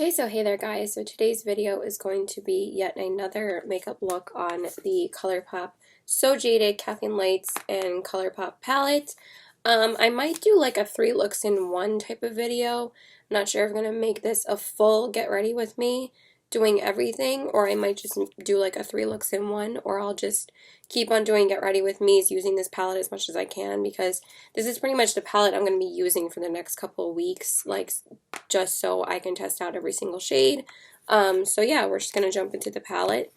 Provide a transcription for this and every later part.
Okay, so hey there guys. So today's video is going to be yet another makeup look on the Colourpop So Jaded Caffeine Lights and Colourpop palette. I might do like a 3 looks in 1 type of video. I'm not sure if I'm going to make this a full get ready with me doing everything, or I might just do like a 3 looks in 1, or I'll just keep on doing get ready with me's using this palette as much as I can, because this is pretty much the palette I'm going to be using for the next couple of weeks, like just so I can test out every single shade. So yeah, we're just going to jump into the palette.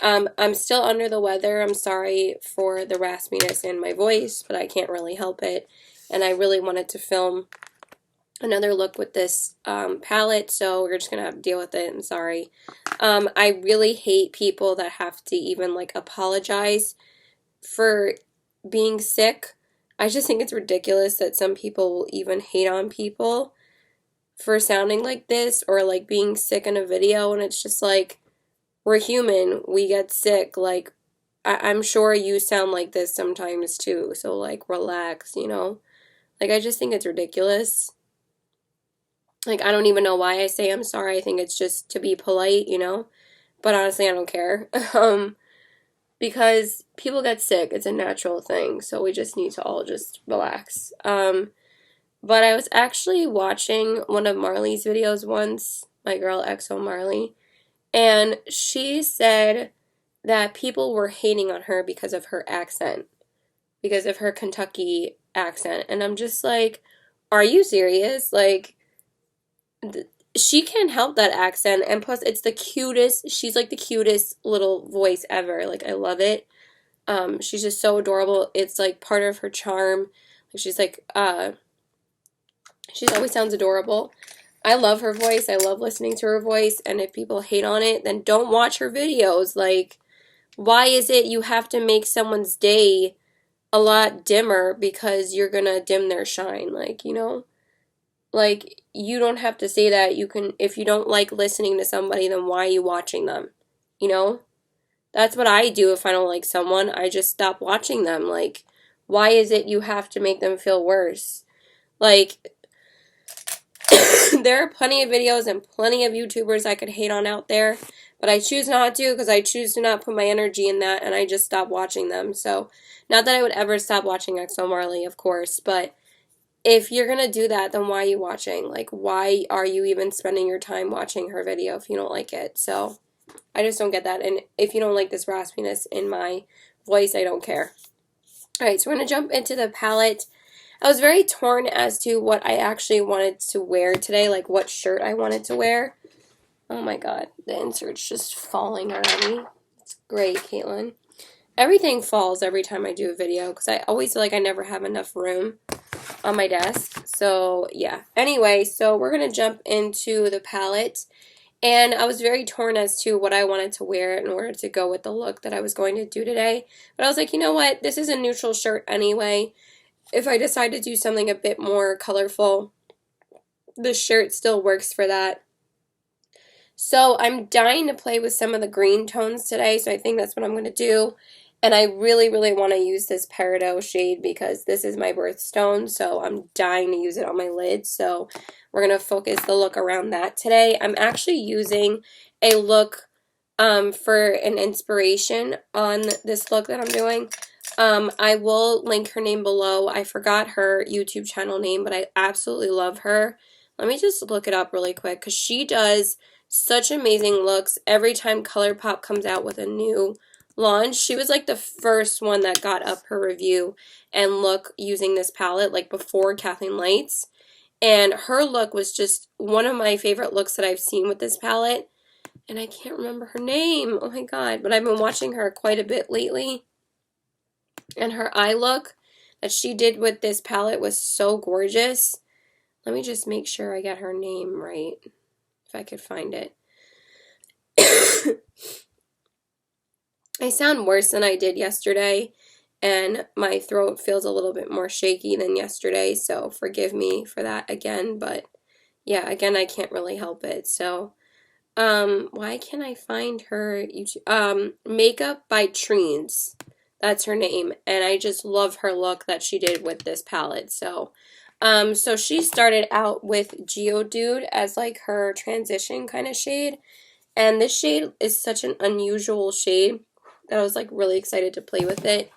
I'm still under the weather. I'm sorry for the raspiness in my voice, but I can't really help it. And I really wanted to film another look with this palette, so we're just going to have to deal with it. I'm sorry. I really hate people that have to even like apologize for being sick. I just think it's ridiculous that some people will even hate on people for sounding like this or like being sick in a video, and it's just like, we're human, we get sick. Like, I'm sure you sound like this sometimes too, so like relax, you know? Like, I just think it's ridiculous. Like, I don't even know why I say I'm sorry. I think it's just to be polite, you know? But honestly, I don't care. Because people get sick. It's a natural thing. So we just need to all just relax. But I was actually watching one of Marley's videos once, my girl XO Marley, and she said that people were hating on her because of her accent, because of her Kentucky accent. And I'm just like, are you serious? Like, she can't help that accent, and plus it's the cutest, she's like the cutest little voice ever. Like, I love it. She's just so adorable. It's like part of her charm. Like, she's like, she always sounds adorable. I love her voice. I love listening to her voice, and if people hate on it, then don't watch her videos. Like, why is it you have to make someone's day a lot dimmer because you're gonna dim their shine? Like, you know? Like, you don't have to say that. You can, if you don't like listening to somebody, then why are you watching them? You know? That's what I do if I don't like someone. I just stop watching them. Like, why is it you have to make them feel worse? Like, there are plenty of videos and plenty of YouTubers I could hate on out there, but I choose not to, because I choose to not put my energy in that, and I just stop watching them. So, not that I would ever stop watching XO Marley, of course, but if you're gonna do that, then why are you watching? Like, why are you even spending your time watching her video if you don't like it? So, I just don't get that, and if you don't like this raspiness in my voice, I don't care. Alright, so we're gonna jump into the palette. I was very torn as to what I actually wanted to wear today, like what shirt I wanted to wear. Oh my god, the insert's just falling already. It's great, Caitlin. Everything falls every time I do a video, because I always feel like I never have enough room on my desk. So, yeah. Anyway, so we're going to jump into the palette. And I was very torn as to what I wanted to wear in order to go with the look that I was going to do today. But I was like, you know what? This is a neutral shirt anyway. If I decide to do something a bit more colorful, the shirt still works for that. So I'm dying to play with some of the green tones today, so I think that's what I'm going to do. And I really, really want to use this Peridot shade because this is my birthstone, so I'm dying to use it on my lids. So we're going to focus the look around that today. I'm actually using a look for an inspiration on this look that I'm doing. I will link her name below. I forgot her YouTube channel name, but I absolutely love her. Let me just look it up really quick, because she does such amazing looks every time Colourpop comes out with a new launch. She was like the first one that got up her review and look using this palette, like before Caffeine Lights. And her look was just one of my favorite looks that I've seen with this palette. And I can't remember her name. Oh my god. But I've been watching her quite a bit lately. And her eye look that she did with this palette was so gorgeous. Let me just make sure I get her name right, if I could find it. I sound worse than I did yesterday, and my throat feels a little bit more shaky than yesterday, so forgive me for that again. But yeah, again, I can't really help it. So why can't I find her YouTube? Makeup by Treens. That's her name, and I just love her look that she did with this palette. So So she started out with Geodude as like her transition kind of shade. And this shade is such an unusual shade that I was like really excited to play with it.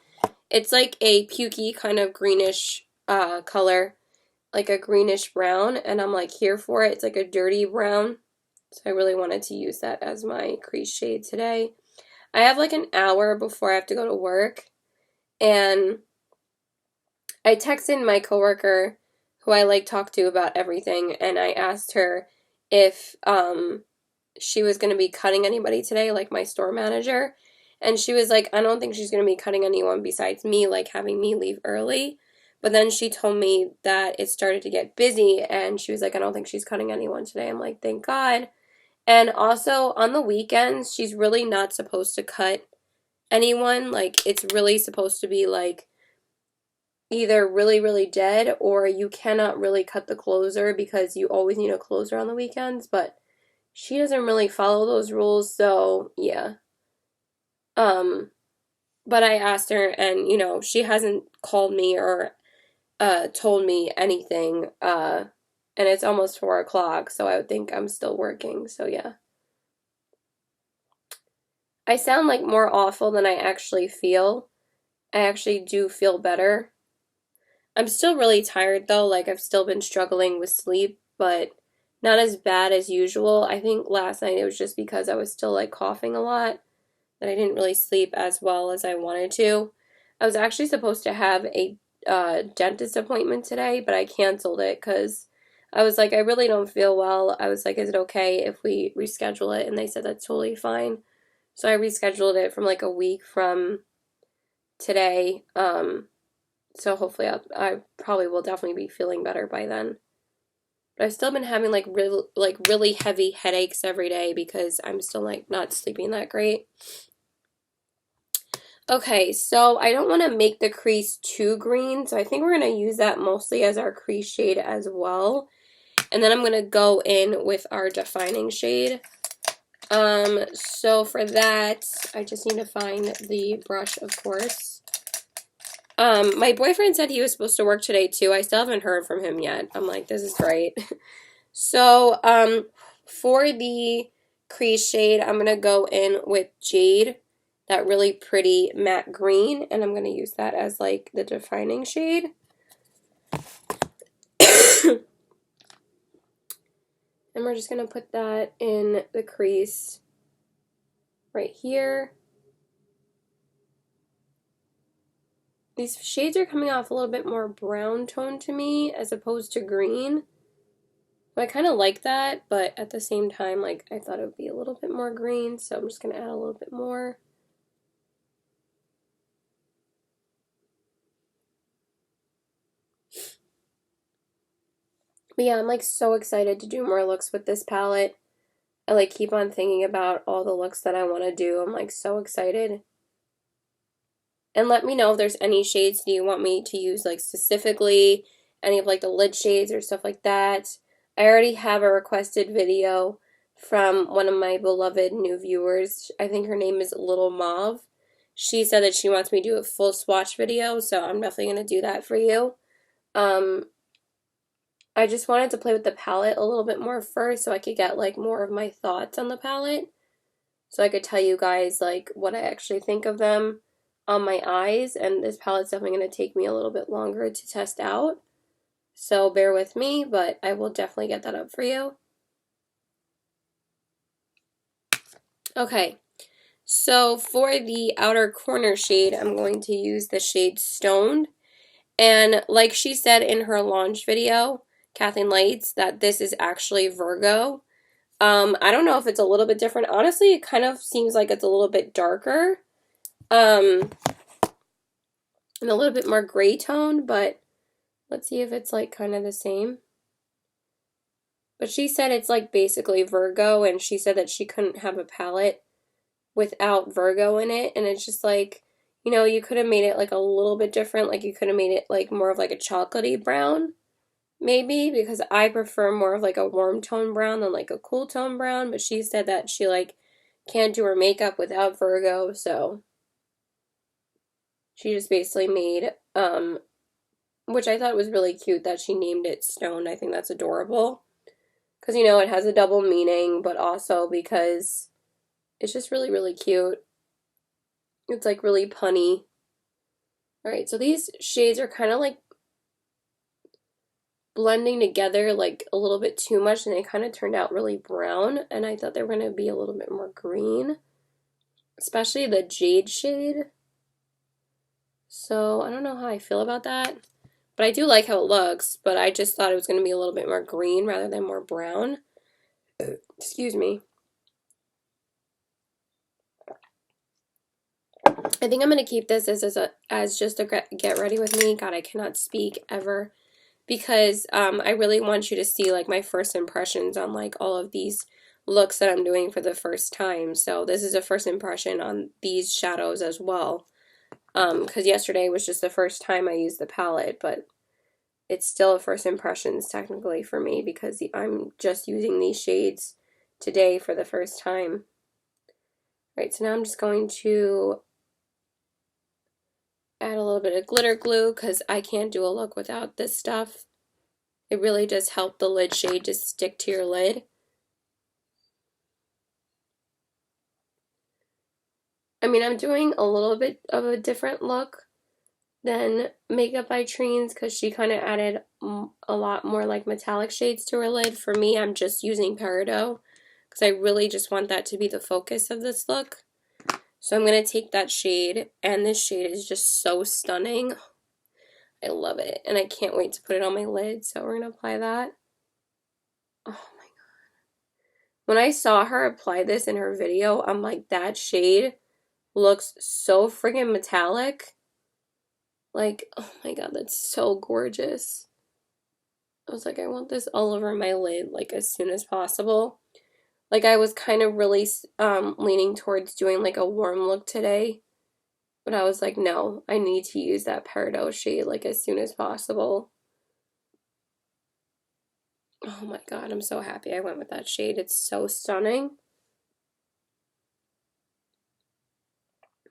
It's like a pukey kind of greenish color, like a greenish brown, and I'm like here for it. It's like a dirty brown. So I really wanted to use that as my crease shade today. I have like an hour before I have to go to work, and I texted my coworker who I like talk to about everything, and I asked her if she was going to be cutting anybody today, like my store manager. And she was like, I don't think she's going to be cutting anyone besides me, like having me leave early. But then she told me that it started to get busy, and she was like, I don't think she's cutting anyone today. I'm like, thank God. And also on the weekends, she's really not supposed to cut anyone. Like, it's really supposed to be like either really, really dead, or you cannot really cut the closer because you always need a closer on the weekends. But she doesn't really follow those rules, so yeah. But I asked her, and she hasn't called me or told me anything. And it's almost 4 o'clock, so I would think I'm still working. So yeah. I sound like more awful than I actually feel. I actually do feel better. I'm still really tired though, like I've still been struggling with sleep, but not as bad as usual. I think last night it was just because I was still like coughing a lot, that I didn't really sleep as well as I wanted to. I was actually supposed to have a dentist appointment today, but I canceled it because I was like, I really don't feel well. I was like, is it okay if we reschedule it? And they said that's totally fine. So I rescheduled it from like a week from today. So hopefully I probably will definitely be feeling better by then. But I've still been having like really heavy headaches every day because I'm still like not sleeping that great. Okay, so I don't want to make the crease too green, so I think we're going to use that mostly as our crease shade as well. And then I'm going to go in with our defining shade. So for that, I just need to find the brush, of course. My boyfriend said he was supposed to work today too. I still haven't heard from him yet. I'm like, this is great. So, for the crease shade, I'm going to go in with Jade, that really pretty matte green, and I'm going to use that as like the defining shade. And we're just going to put that in the crease right here. These shades are coming off a little bit more brown tone to me as opposed to green. I kind of like that, but at the same time, like, I thought it would be a little bit more green, so I'm just going to add a little bit more. But yeah, I'm like so excited to do more looks with this palette. I like keep on thinking about all the looks that I want to do. I'm like so excited. And let me know if there's any shades do you want me to use like specifically, any of like the lid shades or stuff like that. I already have a requested video from one of my beloved new viewers. I think her name is Little Mauve. She said that she wants me to do a full swatch video, so I'm definitely going to do that for you. I just wanted to play with the palette a little bit more first so I could get like more of my thoughts on the palette. So I could tell you guys like what I actually think of them on my eyes, and this palette's definitely going to take me a little bit longer to test out. So bear with me, but I will definitely get that up for you. Okay, so for the outer corner shade, I'm going to use the shade Stoned. And like she said in her launch video, Kathleen Lights, that this is actually Virgo. I don't know if it's a little bit different. Honestly, it kind of seems like it's a little bit darker. And a little bit more gray tone, but let's see if it's like kind of the same. But she said it's like basically Virgo, and she said that she couldn't have a palette without Virgo in it, and it's just like, you could have made it like a little bit different, like you could have made it like more of like a chocolatey brown, maybe, because I prefer more of like a warm tone brown than like a cool tone brown, but she said that she like can't do her makeup without Virgo, so she just basically made which I thought was really cute that she named it Stone. I think that's adorable. Because, you know, it has a double meaning, but also because it's just really, really cute. It's like really punny. Alright, so these shades are kind of like blending together like a little bit too much, and they kind of turned out really brown, and I thought they were going to be a little bit more green, especially the Jade shade. So I don't know how I feel about that, but I do like how it looks, but I just thought it was going to be a little bit more green rather than more brown. Excuse me. I think I'm going to keep this as just a get ready with me. God, I cannot speak ever. Because I really want you to see like my first impressions on like all of these looks that I'm doing for the first time. So this is a first impression on these shadows as well. Because yesterday was just the first time I used the palette, but it's still a first impressions technically for me because I'm just using these shades today for the first time. All right, so now I'm just going to add a little bit of glitter glue because I can't do a look without this stuff. It really does help the lid shade just stick to your lid. I mean, I'm doing a little bit of a different look than Makeup by Treens because she kind of added a lot more like metallic shades to her lid. For me, I'm just using Peridot because I really just want that to be the focus of this look. So I'm going to take that shade, and this shade is just so stunning. I love it, and I can't wait to put it on my lid, so we're going to apply that. Oh my god. When I saw her apply this in her video, I'm like, that shade looks so friggin' metallic. Like, oh my god, that's so gorgeous. I was like, I want this all over my lid, like, as soon as possible. Like, I was kind of really leaning towards doing, like, a warm look today. But I was like, no, I need to use that Peridot shade, like, as soon as possible. Oh my god, I'm so happy I went with that shade. It's so stunning.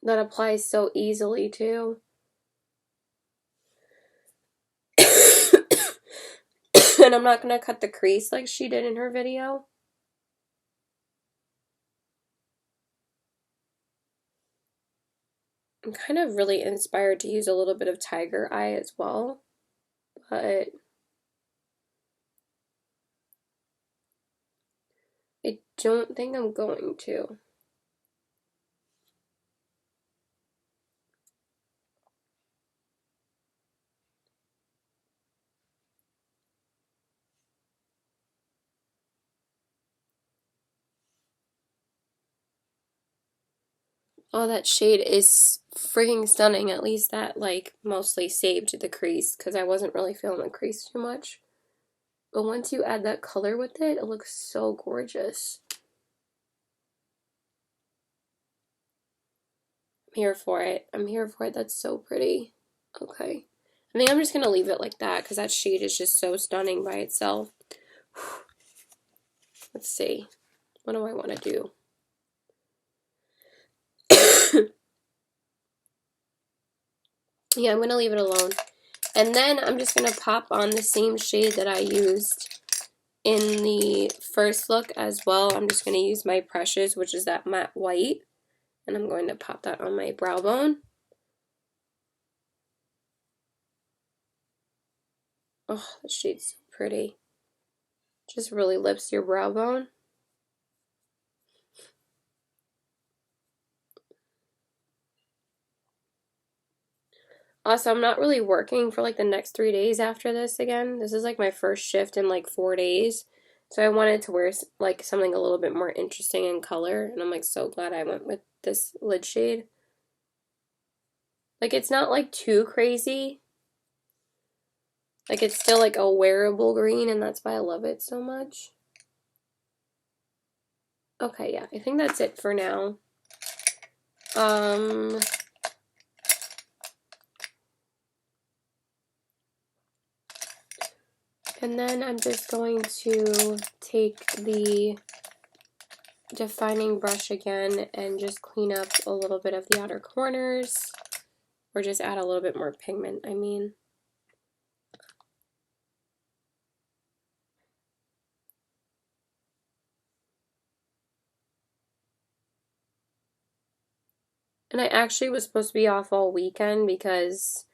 That applies so easily, too. And I'm not going to cut the crease like she did in her video. I'm kind of really inspired to use a little bit of tiger eye as well, but I don't think I'm going to. Oh, that shade is freaking stunning. At least that, like, mostly saved the crease because I wasn't really feeling the crease too much. But once you add that color with it, it looks so gorgeous. I'm here for it. I'm here for it. That's so pretty. Okay. I think I'm just going to leave it like that because that shade is just so stunning by itself. Let's see. What do I want to do? Yeah, I'm going to leave it alone. And then I'm just going to pop on the same shade that I used in the first look as well. I'm just going to use my Precious, which is that matte white. And I'm going to pop that on my brow bone. Oh, the shade's so pretty. Just really lifts your brow bone. Also, I'm not really working for like the next 3 days after this again. This is like my first shift in like 4 days. So I wanted to wear like something a little bit more interesting in color. And I'm like so glad I went with this lid shade. Like it's not like too crazy. Like it's still like a wearable green, and that's why I love it so much. Okay, yeah, I think that's it for now. And then I'm just going to take the defining brush again and just clean up a little bit of the outer corners, or just add a little bit more pigment, I mean. And I actually was supposed to be off all weekend because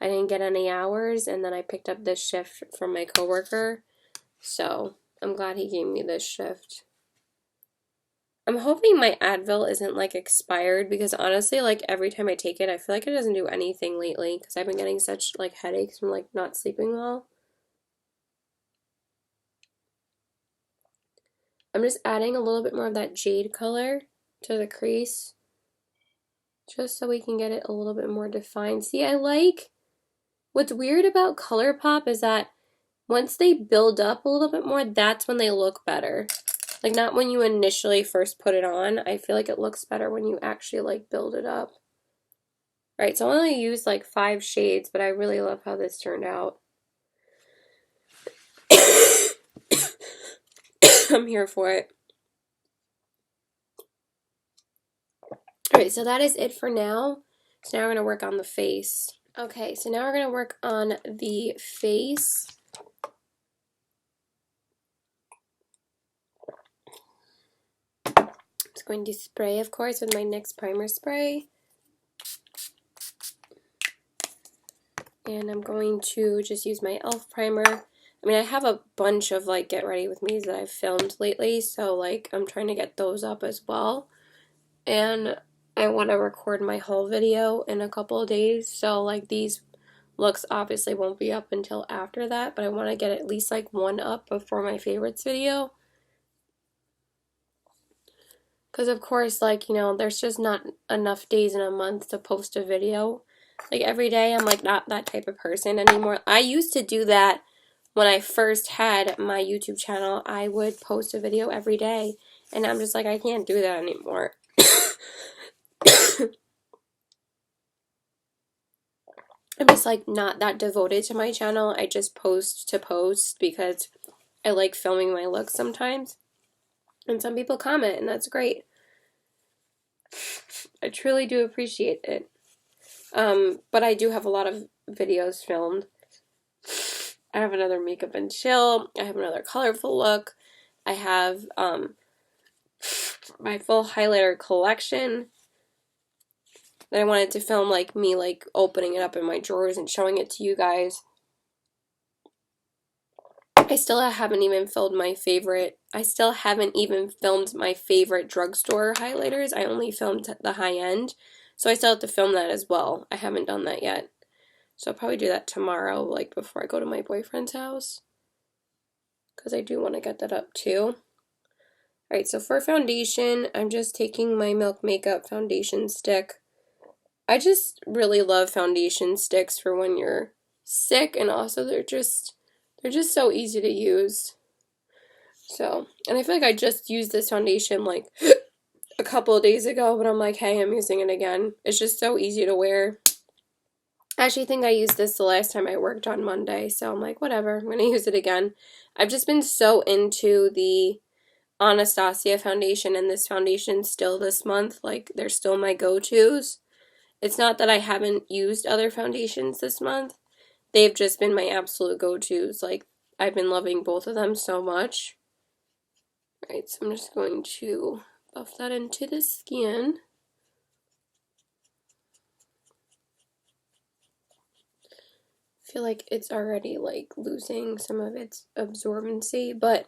I didn't get any hours, and then I picked up this shift from my coworker. So I'm glad he gave me this shift. I'm hoping my Advil isn't like expired because honestly, like every time I take it, I feel like it doesn't do anything lately because I've been getting such like headaches from like not sleeping well. I'm just adding a little bit more of that jade color to the crease just so we can get it a little bit more defined. See, what's weird about Colourpop is that once they build up a little bit more, that's when they look better. Like, not when you initially first put it on. I feel like it looks better when you actually, like, build it up. Right, so I only used, like, 5 shades, but I really love how this turned out. I'm here for it. Alright, so that is it for now. So now we're going to work on the face. Okay, so now we're going to work on the face. I'm just going to spray, of course, with my NYX primer spray. And I'm going to just use my e.l.f. primer. I mean, I have a bunch of, like, Get Ready With Me's that I've filmed lately, so, like, I'm trying to get those up as well. And I want to record my whole video in a couple of days, so, like, these looks obviously won't be up until after that, but I want to get at least, like, one up before my favorites video. Because, of course, like, you know, there's just not enough days in a month to post a video. Like, every day, I'm, like, not that type of person anymore. I used to do that when I first had my YouTube channel. I would post a video every day. And I'm just like, I can't do that anymore. I'm just, like, not that devoted to my channel. I just post to post because I like filming my looks sometimes. And some people comment, and that's great. I truly do appreciate it. But I do have a lot of videos filmed. I have another makeup and chill. I have another colorful look. I have my full highlighter collection that I wanted to film, like me like opening it up in my drawers and showing it to you guys. I still haven't even filmed my favorite drugstore highlighters. I only filmed the high end. So I still have to film that as well. I haven't done that yet. So I'll probably do that tomorrow, like before I go to my boyfriend's house. Because I do want to get that up too. Alright, so for foundation, I'm just taking my Milk Makeup foundation stick. I just really love foundation sticks for when you're sick, and also they're just so easy to use. So, and I feel like I just used this foundation like a couple of days ago, but I'm like, hey, I'm using it again. It's just so easy to wear. I actually think I used this the last time I worked on Monday, so I'm like, whatever, I'm going to use it again. I've just been so into the Anastasia foundation and this foundation still this month. Like, they're still my go-tos. It's not that I haven't used other foundations this month. They've just been my absolute go-tos. Like, I've been loving both of them so much. Alright, so I'm just going to buff that into the skin. I feel like it's already, like, losing some of its absorbency. But,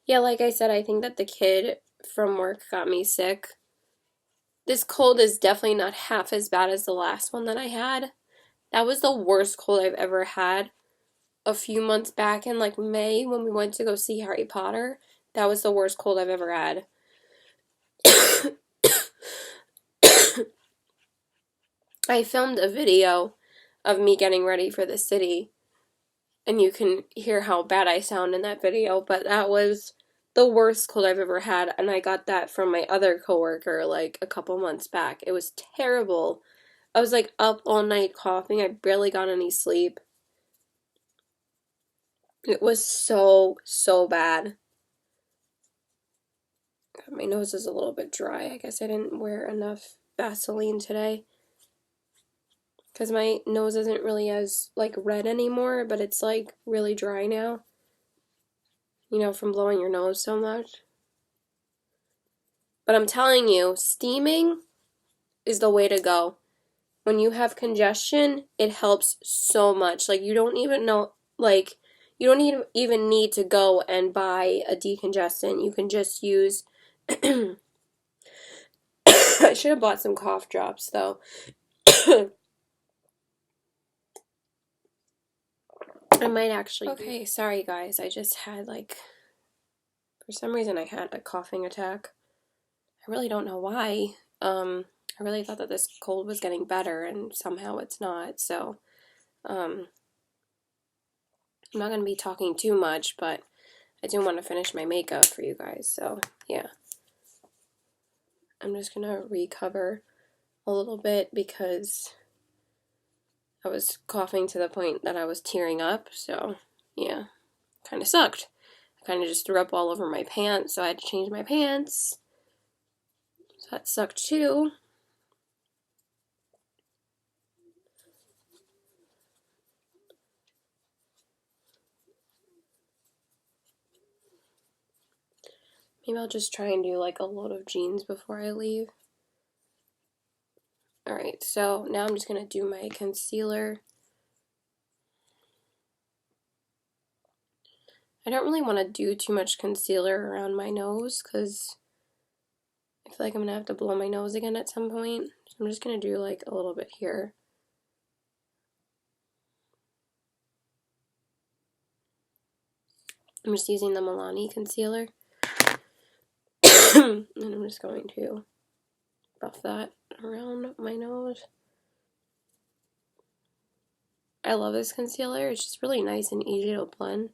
yeah, like I said, I think that the kid from work got me sick. This cold is definitely not half as bad as the last one that I had. That was the worst cold I've ever had. A few months back in, like, May when we went to go see Harry Potter. That was the worst cold I've ever had. I filmed a video of me getting ready for the city, and you can hear how bad I sound in that video, but that was the worst cold I've ever had, and I got that from my other coworker, like, a couple months back. It was terrible. I was, like, up all night coughing. I barely got any sleep. It was so, so bad. My nose is a little bit dry. I guess I didn't wear enough Vaseline today. Because my nose isn't really as, like, red anymore, but it's, like, really dry now. You know, from blowing your nose so much. But I'm telling you, steaming is the way to go. When you have congestion, it helps so much. Like, you don't even know, like, you don't even need to go and buy a decongestant. You can just use, I should have bought some cough drops, though. I might actually. Okay, sorry guys, I just had, like, for some reason I had a coughing attack. I really don't know why. I really thought that this cold was getting better, and somehow it's not, so, I'm not going to be talking too much, but I do want to finish my makeup for you guys, so, yeah. I'm just going to recover a little bit because I was coughing to the point that I was tearing up, so, yeah, kind of sucked. I kind of just threw up all over my pants, so I had to change my pants, so that sucked too. Maybe I'll just try and do like a load of jeans before I leave. Alright, so now I'm just going to do my concealer. I don't really want to do too much concealer around my nose because I feel like I'm going to have to blow my nose again at some point. So I'm just going to do like a little bit here. I'm just using the Milani concealer. And I'm just going to buff that around my nose. I love this concealer. It's just really nice and easy to blend.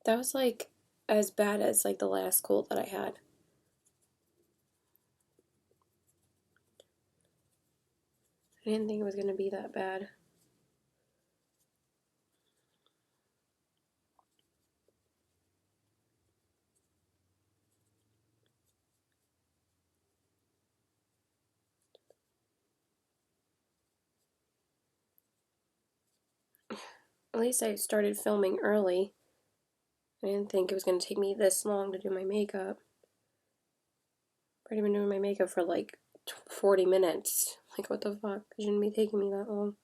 That was like as bad as like the last cold that I had. I didn't think it was going to be that bad. At least I started filming early. I didn't think it was going to take me this long to do my makeup. I've already been doing my makeup for like 40 minutes. Like, what the fuck? It shouldn't be taking me that long.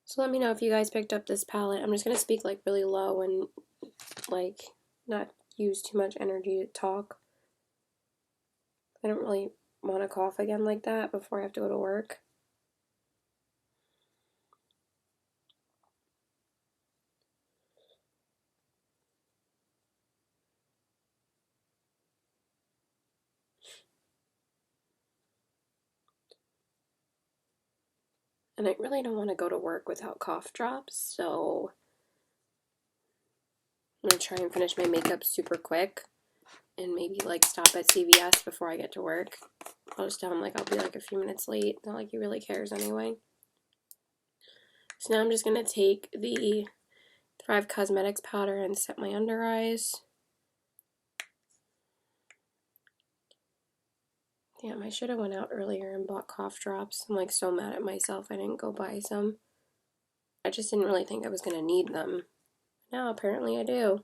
So let me know if you guys picked up this palette. I'm just going to speak like really low and like not use too much energy to talk. I don't really want to cough again like that before I have to go to work. And I really don't want to go to work without cough drops, so I'm going to try and finish my makeup super quick and maybe like stop at CVS before I get to work. I'll just tell him like I'll be like a few minutes late. Not like he really cares anyway. So now I'm just going to take the Thrive Cosmetics powder and set my under eyes. Damn, I should have went out earlier and bought cough drops. I'm like so mad at myself I didn't go buy some. I just didn't really think I was going to need them. Now apparently I do.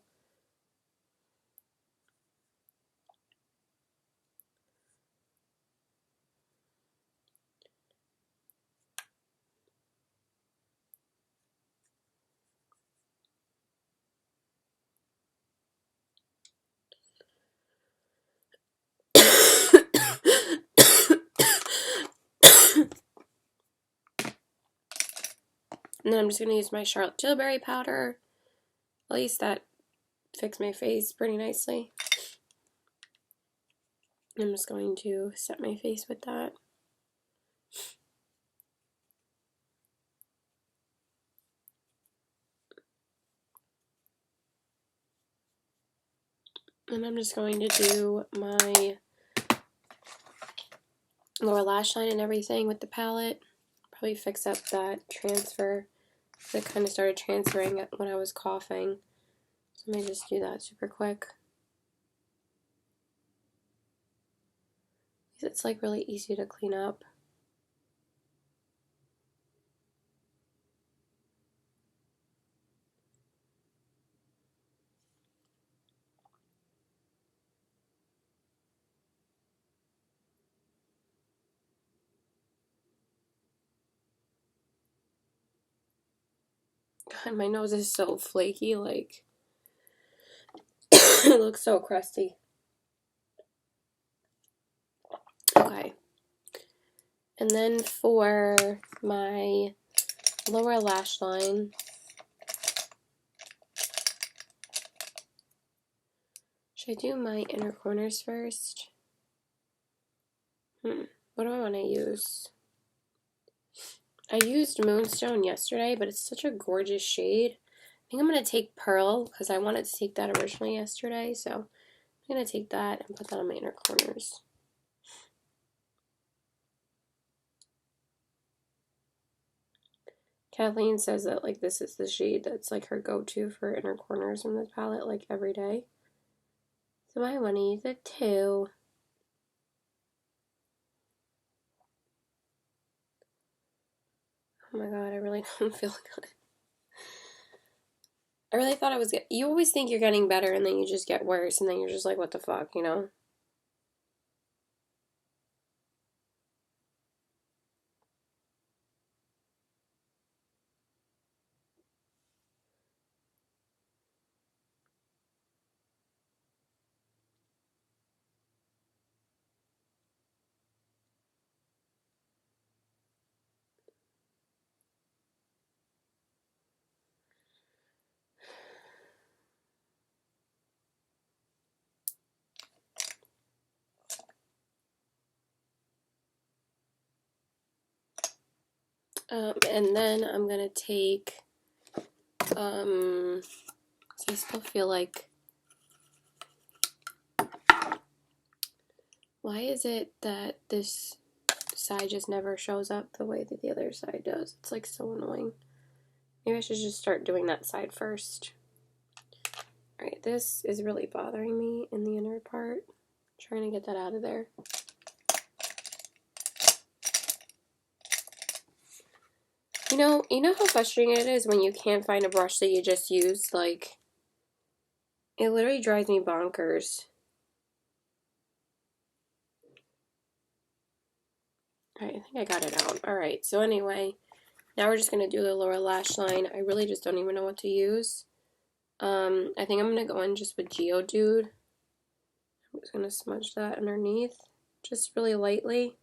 And then I'm just going to use my Charlotte Tilbury powder. At least that fixed my face pretty nicely. I'm just going to set my face with that. And I'm just going to do my lower lash line and everything with the palette. Probably fix up that transfer. It kind of started transferring when I was coughing. So let me just do that super quick. It's like really easy to clean up. God, my nose is so flaky, like, it looks so crusty. Okay. And then for my lower lash line, should I do my inner corners first? What do I want to use? I used Moonstone yesterday, but it's such a gorgeous shade. I think I'm going to take Pearl, because I wanted to take that originally yesterday, so I'm going to take that and put that on my inner corners. Kathleen says that, like, this is the shade that's, like, her go-to for inner corners in this palette, like, every day. So I want to use it too. Oh my god, I really don't feel good. I really thought I was getting... You always think you're getting better, and then you just get worse, and then you're just like, what the fuck, you know? And then I'm gonna take, so I still feel like, why is it that this side just never shows up the way that the other side does? It's like so annoying. Maybe I should just start doing that side first. Alright, this is really bothering me in the inner part. I'm trying to get that out of there. You know how frustrating it is when you can't find a brush that you just used? Like, it literally drives me bonkers. Alright, I think I got it out. Alright, so anyway, now we're just going to do the lower lash line. I really just don't even know what to use. I think I'm going to go in just with Geodude. I'm just going to smudge that underneath, just really lightly.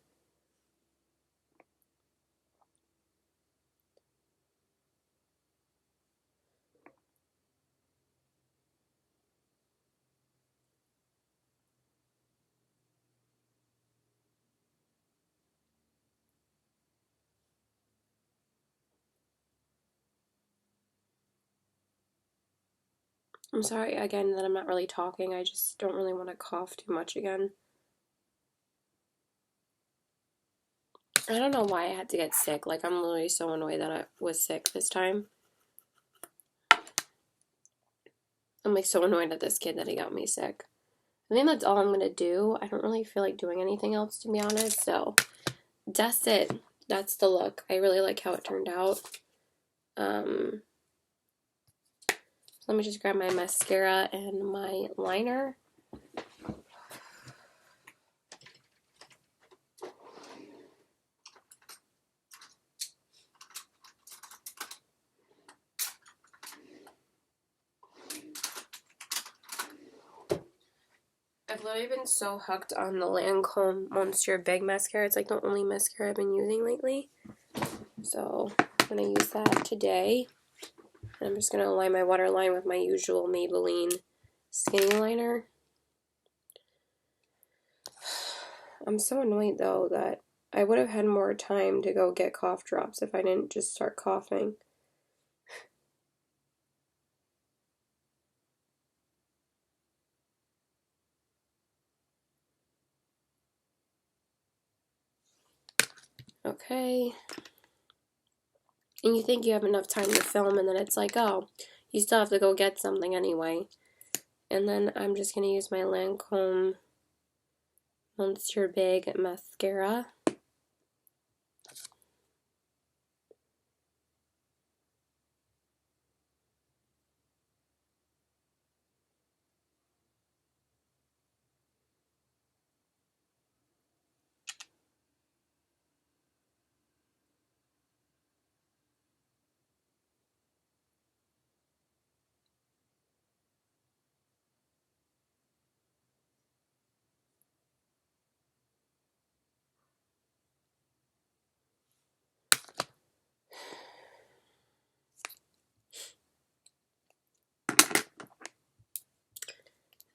I'm sorry again that I'm not really talking. I just don't really want to cough too much again. I don't know why I had to get sick. Like, I'm literally so annoyed that I was sick this time. I'm like so annoyed at this kid that he got me sick. I think that's all I'm going to do. I don't really feel like doing anything else, to be honest. So that's it. That's the look. I really like how it turned out. Let me just grab my mascara and my liner. I've literally been so hooked on the Lancome Monster Big Mascara. It's like the only mascara I've been using lately. So I'm going to use that today. And I'm just going to line my waterline with my usual Maybelline Skinny Liner. I'm so annoyed though that I would have had more time to go get cough drops if I didn't just start coughing. Okay. And you think you have enough time to film, and then it's like, oh, you still have to go get something anyway. And then I'm just going to use my Lancome Monster Big Mascara.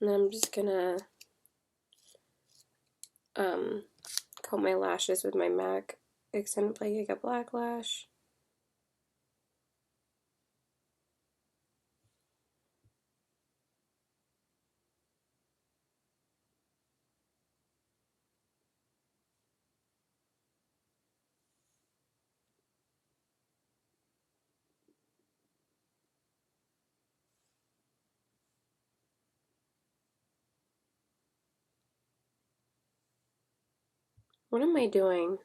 And then I'm just gonna comb my lashes with my MAC Extended Play Giga Black Lash. What am I doing?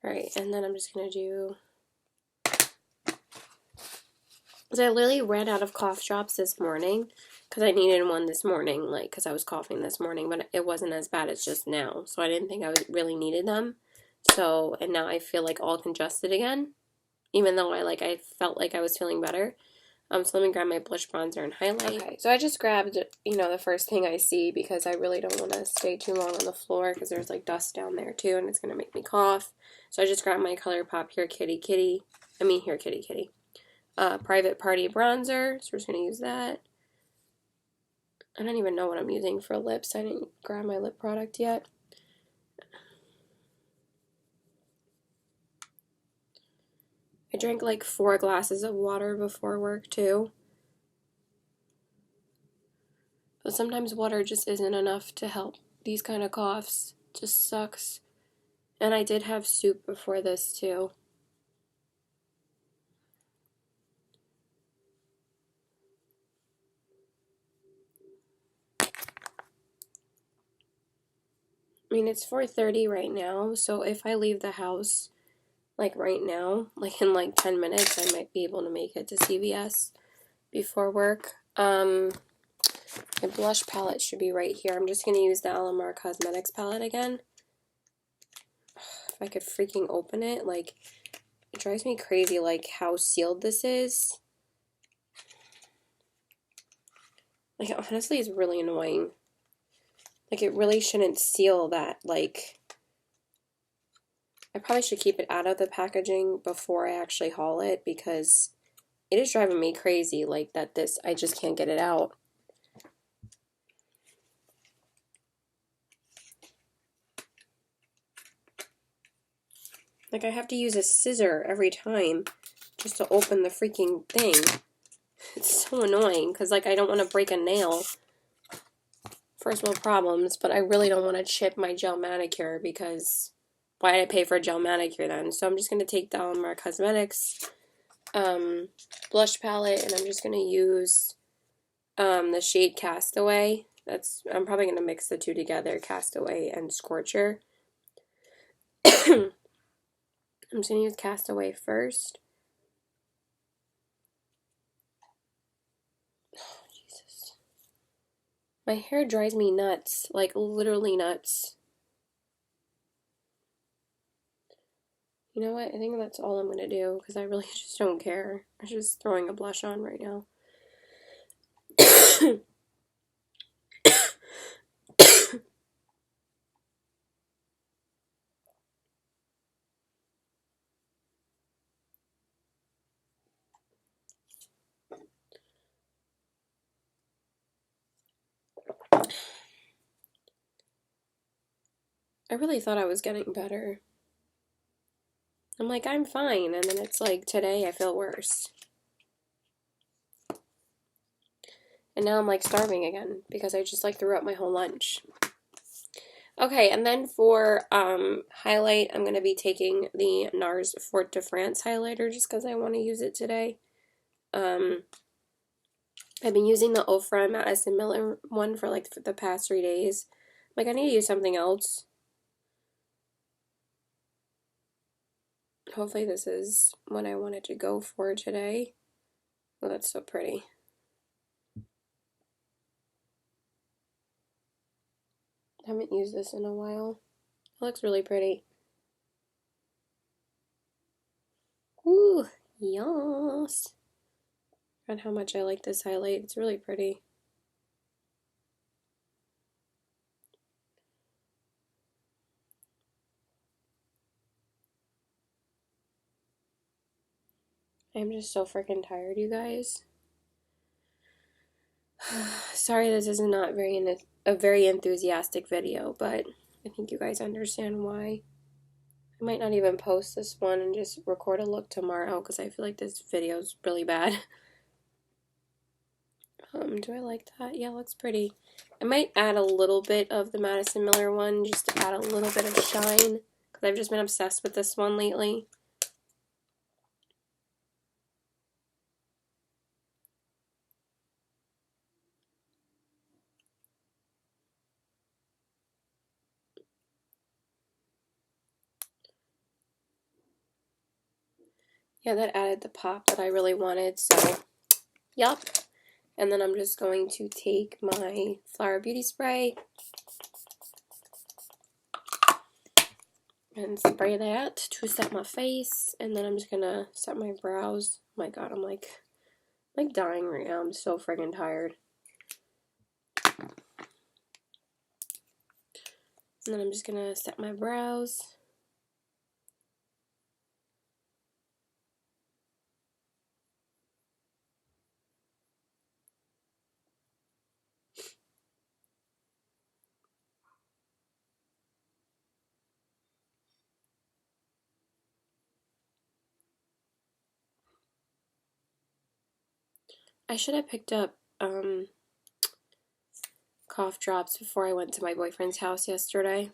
Alright, and then I'm just gonna do, because I literally ran out of cough drops this morning, because I needed one this morning, like, because I was coughing this morning, but it wasn't as bad as just now, so I didn't think I really needed them. So, and now I feel like all congested again, even though I felt like I was feeling better. So let me grab my blush, bronzer, and highlight. Okay, so I just grabbed, the first thing I see, because I really don't want to stay too long on the floor, because there's like dust down there too, and it's going to make me cough. So I just grabbed my Colourpop Here Kitty Private Party bronzer, so we're just going to use that. I don't even know what I'm using for lips. I didn't grab my lip product yet. I drank like 4 glasses of water before work too. But sometimes water just isn't enough to help these kind of coughs. It just sucks. And I did have soup before this too. I mean, it's 4:30 right now, so if I leave the house like right now, like in like 10 minutes, I might be able to make it to CVS before work. My blush palette should be right here. I'm just going to use the Alamar Cosmetics palette again. If I could freaking open it, like, it drives me crazy, like, how sealed this is. Like, honestly, it's really annoying. Like, it really shouldn't seal that, like, I probably should keep it out of the packaging before I actually haul it, because it is driving me crazy, like, I just can't get it out. Like, I have to use a scissor every time just to open the freaking thing. It's so annoying, because, like, I don't want to break a nail. First world problems, but I really don't want to chip my gel manicure, because why did I pay for a gel manicure then? So I'm just going to take the Alamar Cosmetics blush palette, and I'm just going to use the shade Castaway. I'm probably going to mix the two together, Castaway and Scorcher. I'm just going to use Castaway first. Oh, Jesus. My hair drives me nuts, like literally nuts. You know what? I think that's all I'm going to do, because I really just don't care. I'm just throwing a blush on right now. I really thought I was getting better. I'm like, I'm fine, and then it's like, today I feel worse. And now I'm like starving again, because I just like threw up my whole lunch. Okay, and then for highlight, I'm going to be taking the NARS Fort de France highlighter, just because I want to use it today. I've been using the Ofra Madison Miller one for like the past 3 days. Like, I need to use something else. Hopefully this is what I wanted to go for today. Oh, that's so pretty. I haven't used this in a while. It looks really pretty. Ooh, yes. And how much I like this highlight. It's really pretty. I'm just so freaking tired, you guys. Sorry, this is not a very enthusiastic video, but I think you guys understand why. I might not even post this one and just record a look tomorrow because I feel like this video is really bad. Do I like that? Yeah, it looks pretty. I might add a little bit of the Madison Miller one just to add a little bit of shine because I've just been obsessed with this one lately. Yeah, that added the pop that I really wanted, so yup. And then I'm just going to take my Flower Beauty Spray and spray that to set my face, and then I'm just gonna set my brows. Oh my god, I'm like dying right now. I'm so friggin' tired. And then I'm just gonna set my brows. I should have picked up cough drops before I went to my boyfriend's house yesterday.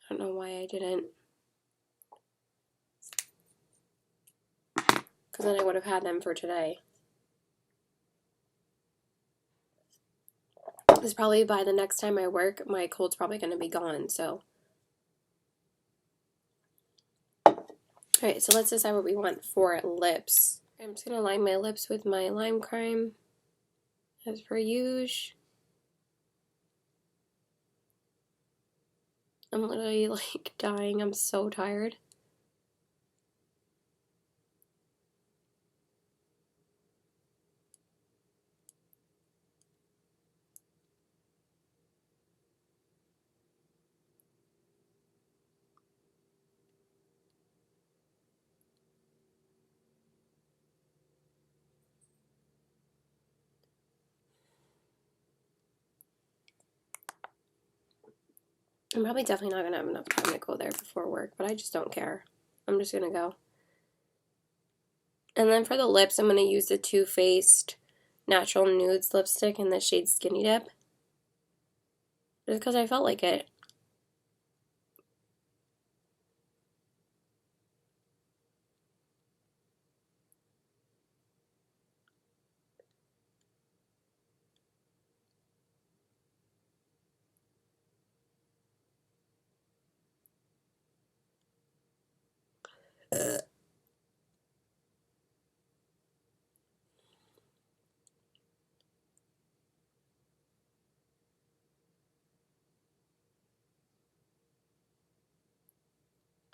I don't know why I didn't. Because then I would have had them for today. Because probably by the next time I work, my cold's probably going to be gone, so. Alright, so let's decide what we want for lips. I'm just going to line my lips with my lime crime, as per usual. I'm literally like dying. I'm so tired. I'm probably definitely not going to have enough time to go there before work, but I just don't care. I'm just going to go. And then for the lips, I'm going to use the Too Faced Natural Nudes lipstick in the shade Skinny Dip. Just because I felt like it.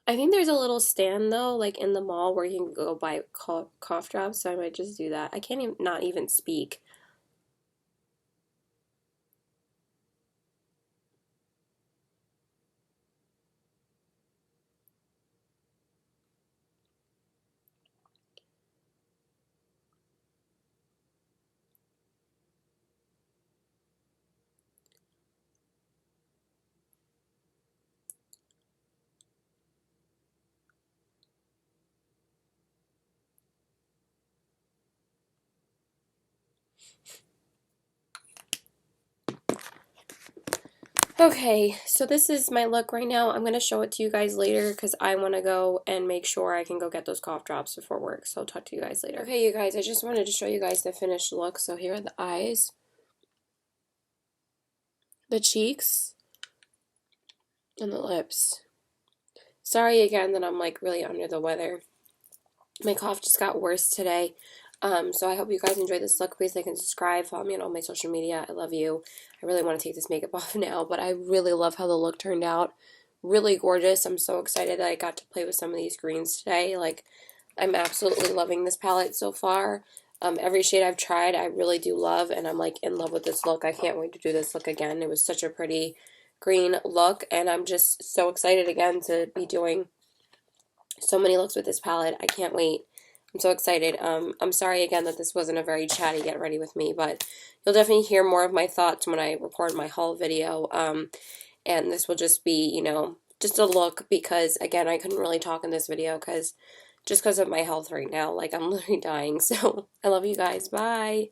I think there's a little stand though, like in the mall where you can go buy cough drops, so I might just do that. I can't even, not even speak. Okay, so this is my look right now. I'm going to show it to you guys later because I want to go and make sure I can go get those cough drops before work. So I'll talk to you guys later. Okay, you guys, I just wanted to show you guys the finished look. So here are the eyes, the cheeks, and the lips. Sorry again that I'm like really under the weather. My cough just got worse today. So I hope you guys enjoyed this look. Please like and subscribe. Follow me on all my social media. I love you. I really want to take this makeup off now, but I really love how the look turned out. Really gorgeous. I'm so excited that I got to play with some of these greens today. Like, I'm absolutely loving this palette so far. Every shade I've tried, I really do love, and I'm like in love with this look. I can't wait to do this look again. It was such a pretty green look, and I'm just so excited again to be doing so many looks with this palette. I can't wait. I'm so excited. I'm sorry again that this wasn't a very chatty get ready with me, but you'll definitely hear more of my thoughts when I record my haul video. And this will just be, you know, just a look because, again, I couldn't really talk in this video because just because of my health right now. Like, I'm literally dying. So, I love you guys. Bye.